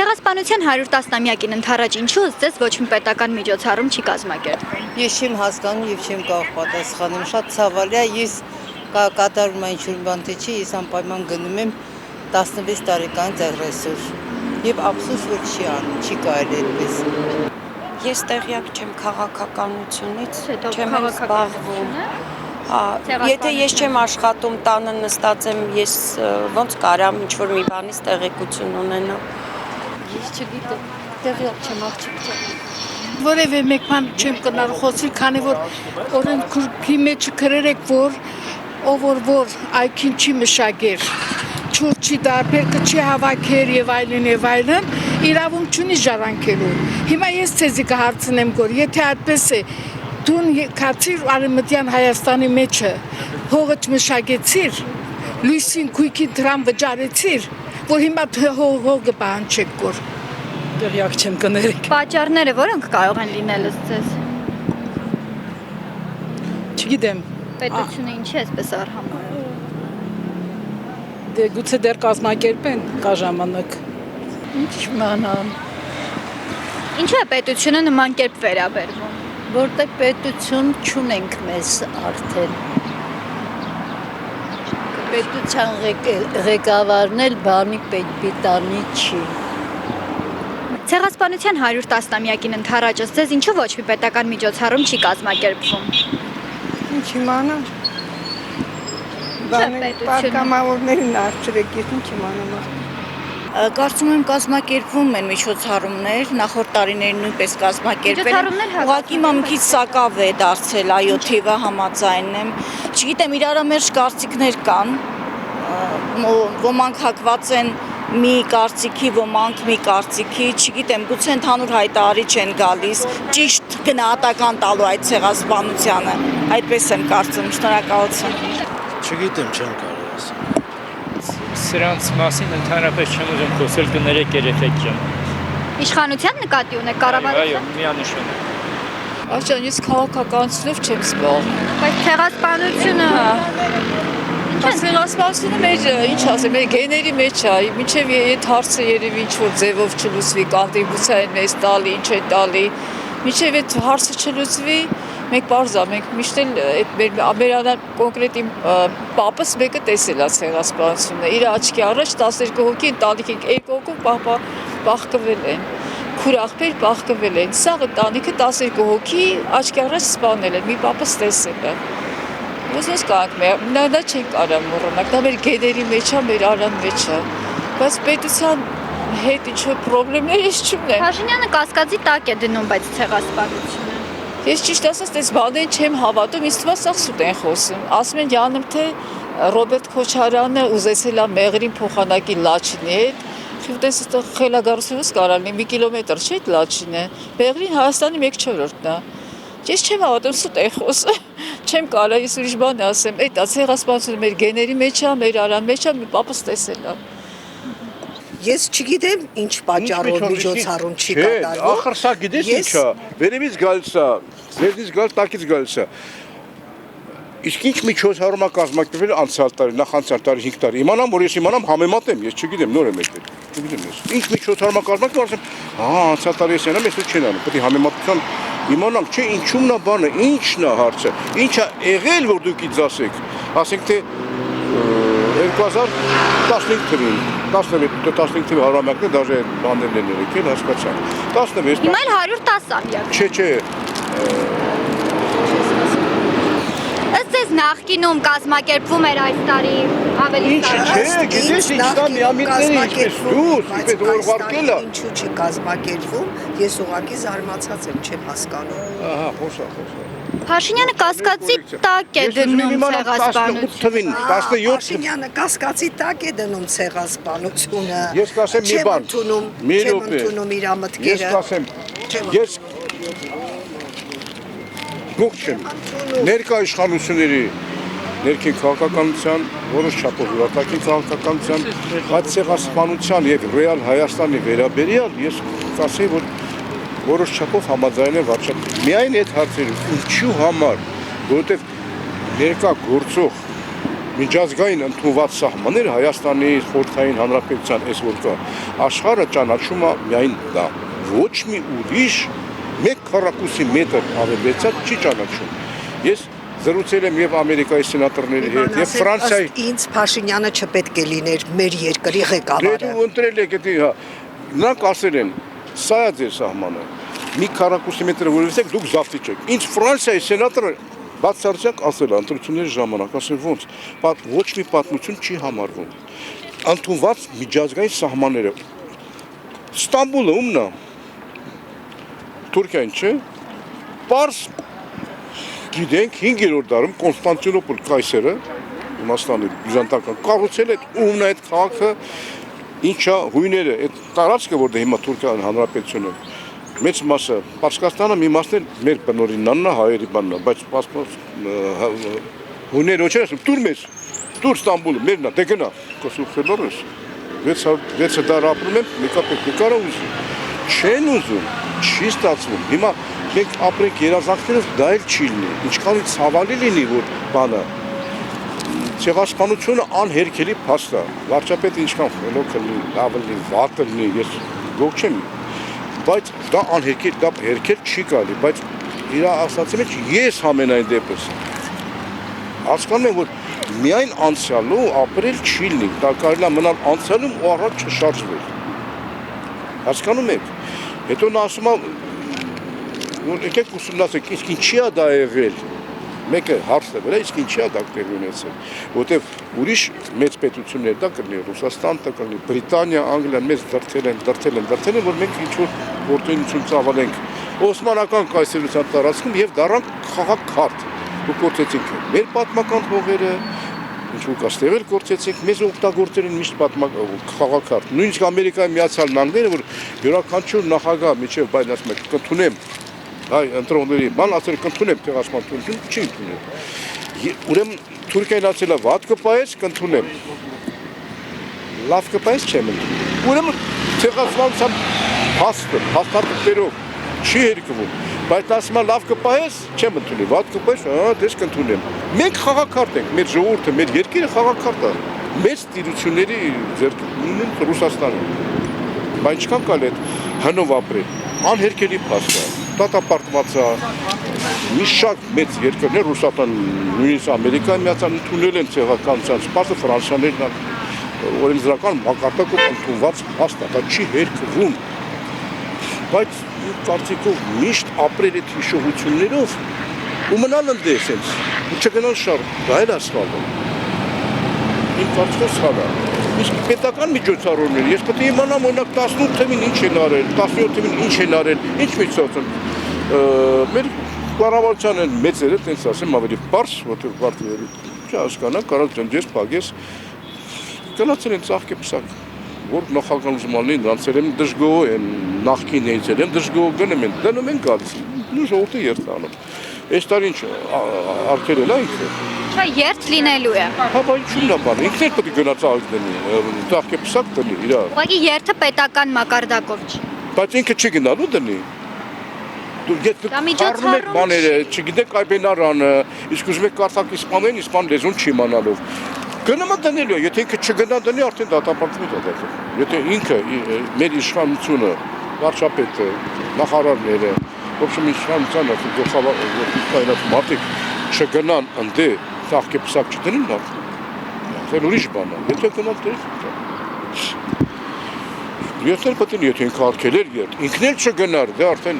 Ցեղասպանության 110-ամյակին ընթരാճ ինչու ըստ ոչ մի պետական միջոցառում չի կազմակերպվում։ Ես չեմ հասկանում եւ չեմ կարող պատասխանել։ Շատ ցավալի է, ես կատարում եմ ինչ-որ բան թե չի, ես անպայման գնում եմ 16 տարեկանից ռեսուրս։ Եվ ափսոս որ չի անում, չի կարելի այդպես։ Ես տեղյակ չեմ քաղաքականությունից, չեմ զբաղվում։ Եթե ես չեմ աշխատում, տանը նստած եմ, ես ոնց կարամ ինչ-որ մի բանից տեղեկություն ունենալ։ Ես չգիտեմ, տեղյակ չեմ աղջիկ ջան։ Որևէ մեկ բան չեմ կնար խոսել, քանի որ օրենքի մեջ գրել եք, որ որ այքին չի մշակեր, չուր չի դարբերքը չի հավաքեր եւ այլն, իրավունք չունի ժառանգելու։ Հիմա ես ցեզի կհարցնեմ, որ եթե այդպես է, դու կացիր Արևմտյան Հայաստանի մեջը հողը մշակեցիր, լույսին քույքին դրամ վճարեցիր, որ հիմա հողը բանջեք կոր։ Տեղյակ չեմ կներեք։ Պատճառները որոնք կարող են լինել ըստ ձեզ։ Չգիտեմ։ Պետությունը ինչի է այսպես արհամարհ։ Դե գուցե դեռ կազմակերպեն կա ժամանակ։ Ինչ մանամ, Ինչու է պետությունը նման կերպ վերաբերվում։ որտեղ պետություն չունենք մեզ արդեն։ Պետության ղեկավարն էլ բանի պետպիտանի չի։ Ցեղասպանության 110-ամյակին ընթരാճ ըստ ձեզ ինչու ոչ մի պետական միջոցառում չի կազմակերպվում։ Ինչ իմանամ։ Պատգամավորներին արժեք, ես ինչ իմանամ։ Կարծում եմ կազմակերպվում են միջոցառումներ, նախորդ տարիներին նույնպես կազմակերպել։ Ուղղակի մի քիչ սակավ է դարձել, այո, թիվը համաձայն եմ։ Չգիտեմ, իրարամերժ կարծիքներ կան, ոմանք հակված են մի կարծիքի, ոմանք մի կարծիքի, չգիտեմ, գուցե ընդհանուր հայտարարիչ են գալիս, ճիշտ գնահատական տալու այդ ցեղասպանությանը։ Այդպես եմ կարծում, շնորհակալություն։ Չգիտեմ, չեմ կարող ասել։ Սրանց մասին ընդհանրապես չեմ ուզում խոսել, կներեք երեխեք ջան։ Իշխանության նկատի ունեք կառավարության։ Այո, միանշանակ։ Աշան, ես քաղաքականությունով չեմ զբաղվում։ Բայց ցեղասպանությունը Ցեղասպանությունը մեջ, ինչ ասեմ, մեր գեների մեջ է, մինչև այդ հարցը երևի ինչ-որ ձևով չլուծվի, կոնտրիբուցիա են մեզ տալի, ինչ է տալի, մինչև այդ հարցը չլուծվի, մենք պարզ է, մենք միշտ էլ մեր կոնկրետ իմ պապս մեկը տեսել է ցեղասպանությունը, իր աչքի առաջ 12 հոգի ընտանիքի 2 հոգու բախկվել են, քուր աղբեր բախկվել են, սաղ ընտանիքը 12 հոգի աչքի առաջ սպանել են, մի պապս տեսել է։ Ոսնոս կանք նա չենք կարամ մոռանալ, դա մեր գեների մեջ է, մեր արան մեջ է, բայց պետության հետ ինչ-որ պրոբլեմներ ես չունեմ։ Փաշինյանը կասկածի տակ է դնում, բայց ցեղասպանությունը։ Ես ճիշտ ասած, այս բաներին չեմ հավատում, ինձ թվում է սաղ սուտ են խոսում։ Ասում են յանում, թե Ռոբերտ Քոչարյանը ուզեցել է Մեղրին փոխանակի Լաչինի հետ, խիվտես այդտեղ խելագարությունից կարան մի կիլոմետր չէ այդ Լաչինը, Մեղրին Հայաստանի 1/4-ն է։ Ես չեմ հավատում, սուտ են խոսում, չեմ կարող, ես ուրիշ բան ասեմ, այդ ցեղասպանությունը մեր գեների մեջ է, մեր արան մեջ է, մի պապս տեսել է։ Ես չգիտեմ ինչ պատճառով միջոցառում չի կատարվում։ Ախր սա գիտես ինչ է, վերևից գալիս է, ձերից գալ, տակից գալիս է։ Իսկ ինչ միջոցառում է կազմակերպվել անցյալ տարի, նախ անցյալ տարի 5 տարի։ Իմանամ, որ ես իմանամ համեմատեմ, ես չգիտեմ, նոր եմ եկել։ Չգիտեմ ես։ Ինչ միջոցառում է կազմակերպվել, ասեմ, հա, անցյալ տարի ես յանամ, ես չեն անում։ Պետք է համեմատության իմանանք, չէ, ինչումն է բանը, ինչն է հարցը, ինչ է եղել, որ դուք ինձ ասեք, ասենք թե 2015 թվին, 15 թվի հարյուրամյակն է, դաժե բաներն են եկել, հասկացանք։ 16 Հիմա էլ 110-ամյակ։ Չէ։ Ըստ ձեզ նախկինում կազմակերպվում էր այս տարի ավելի Չէ, գիտես ինչ կա միամիտների ինչպես դուս, ինչպես ուղարկել է։ Ինչու չի կազմակերպվում, ես ուղղակի զարմացած եմ, չեմ հասկանում։ Ահա, խոսա։ Փաշինյանը կասկածի տակ է դնում ցեղասպանությունը։ 17 Փաշինյանը կասկածի տակ է դնում ցեղասպանությունը։ Ես կասեմ մի բան։ Չեմ ընդունում իր մտքերը։ Ես կասեմ, ես գող չեմ։ Ներկա իշխանությունների ներքին քաղաքականության, որոշ չափով յուրատակին քաղաքականության, այդ ցեղասպանության եւ ռեալ Հայաստանի վերաբերյալ ես կասեի, որ որոշ չափով համաձայն եմ վարչապետի։ Միայն այդ հարցերը ինչու համար, որովհետեւ ներկա գործող միջազգային ընդունված սահմանները Հայաստանի խորհրդային հանրապետության այս որ կա աշխարհը ճանաչում է միայն դա ոչ մի ուրիշ 1 քառակուսի մետր ավելացած չի ճանաչում ես զրուցել եմ եւ Ամերիկայի սենատորների հետ եւ Ֆրանսիայի ինձ Փաշինյանը չպետք է լիներ մեր երկրի ղեկավարը դու ընտրել եք դա նրանք ասել են սա է ձեր սահմանը մի քառակուսի մետր որովհետեւ դուք զավթիչ եք ինձ Ֆրանսիայի սենատորը բացարձակ ասել ընտրությունների ժամանակ ասել ոնց ոչ մի պատմություն չի համարվում ընդունված միջազգային սահմանները Ստամբուլը ումն է Թուրքիան չէ Պարս գիտենք 5-րդ դարում Կոնստանտինոպոլ կայսերը Իմաստանի բյուզանդական կառուցել այդ ումն այդ քաղաքը ինչա հույները այդ տարածքը որտեղ հիմա Թուրքիան հանրապետությունը մեծ մասը Պարսկաստանը մի մասն էլ մեր բնօրինանն է հայերի բանն է բայց հույները ոչ ասում դուր մեզ դուր Ստամբուլը մերն է դե գնա կոսուխելորս 6 դար ապրում են մեկապետիկարը ուզում չեն ուզում չի ստացվում հիմա մենք ապրենք երազանքներով դա էլ չի լինի ինչքան ցավալի լինի որ բանը ցեղասպանությունը անհերքելի փաստ է վարչապետը ինչքան խելոք լինի լավ լինի վատ լինի ես գող չեմ բայց դա անհերքել դա հերքել չի կարելի բայց իր ասացի մեջ ես ամենայն դեպս հասկանում եմ որ միայն անցյալով ապրել չի լինի դա կարելի է մնալ անցյալում ու առաջ չշարժվել հասկանում եք հետո նա ասում է որ եկեք ուսումնասիրեք իսկ ինչի է դա եղել մեկը հարցը վրա իսկ ինչի է դա տեղի ունեցել որտեվ ուրիշ մեծ պետություններ դա կլինի Ռուսաստան դա կլինի Բրիտանիա Անգլիան մեզ դրթել են որ մենք ինչ որ գործունեություն ծավալենք Օսմանական կայսրության տարածքում եւ դառան խաղաքարտ ու գործեցինք մեր պատմական հողերը ինչ որ կաստեղել գործեցինք մեզ օգտագործել են միշտ խաղաքարտ նույնիսկ Ամերիկայի Միացյալ Նահանգները որ յուրաքանչյուր նախագահ միջև բայն ասում է կընդունեմ այ ընտրողների բան ասել կընդունեմ տեղաշարժություն չի ընդունել ուրեմն Թուրքիան ասել է վատ կպայես կընդունեմ լավ կպայես չեմ ընդունել ուրեմն տեղաշարժության հաստատություններով չի հերկվում բայց ասում է լավ կպայես չեմ ընդունել վատ կպայես դες կընդունեմ մենք խաղաքարտ ենք մեր ժողովուրդը մեր երկիրը խաղաքարտ է մեծ տիրությունների ձեռքին Ռուսաստանը բայց ինչքան կալ է հնով ապրել անհերքելի փաստ է դատապարտված է մի շարք մեծ երկրներ Ռուսաստան նույնիսկ Ամերիկայի միացան ընդունել են ցեղականության սպասը Ֆրանսիաներն օրենսդրական մակարդակով ընդունված փաստ է դա չի հերկվում բայց կարծիքով միշտ ապրել այդ հիշողություններով ու մնալ ընդ էսենց ու չգնալ շարժ դա էլ ասφալը իմ կարծիքով սխալ է իսկ պետական միջոցառումներ ես պետք է իմանամ օրինակ 18 թվին ինչ են արել 17 թվին ինչ են արել ինչ միջոցառում մեր կառավարության են մեծերը տենց ասեմ ավելի բարձ որտեղ բարձր չհասկանա կարող ջնջես փագես գնացել են ծաղկե պսակ որ նախագահություն ալին դրանցել են դժգոհ են նախքին էջել են դժգոհ գնում են գալիս ու ժողովուրդը երթանում այս տարի ինչ արկել է ինքը Չէ երթ լինելու է հա բայց ինչու՞ն է բանը ինքն էլ պետք է գնա ծաղիկ դնի ծաղկե պսակ դնի իր ուղղակի երթը պետական մակարդակով չի բայց ինքը չի գնալու դնի դու եթե առնում եք բաները չգիտեք այբենարանը իսկ ուզում եք կարդալ իսպան լեզուն չիմանալով գնումը դնելու է եթե ինքը չգնա դնի արդեն դատապարտվում է դա եթե ինքը մեր իշխանությունը վարչապետը նախարարները ոբշեմ իշխանությունը գլխավոր մարդիկ չգնան ընդե ծաղկե պսակ չդնին դա դա ուրիշ բան է եթե գնան դե Ես էլ պետք է եթե ինքը արկել էր ինքն էլ չգնար դա արդեն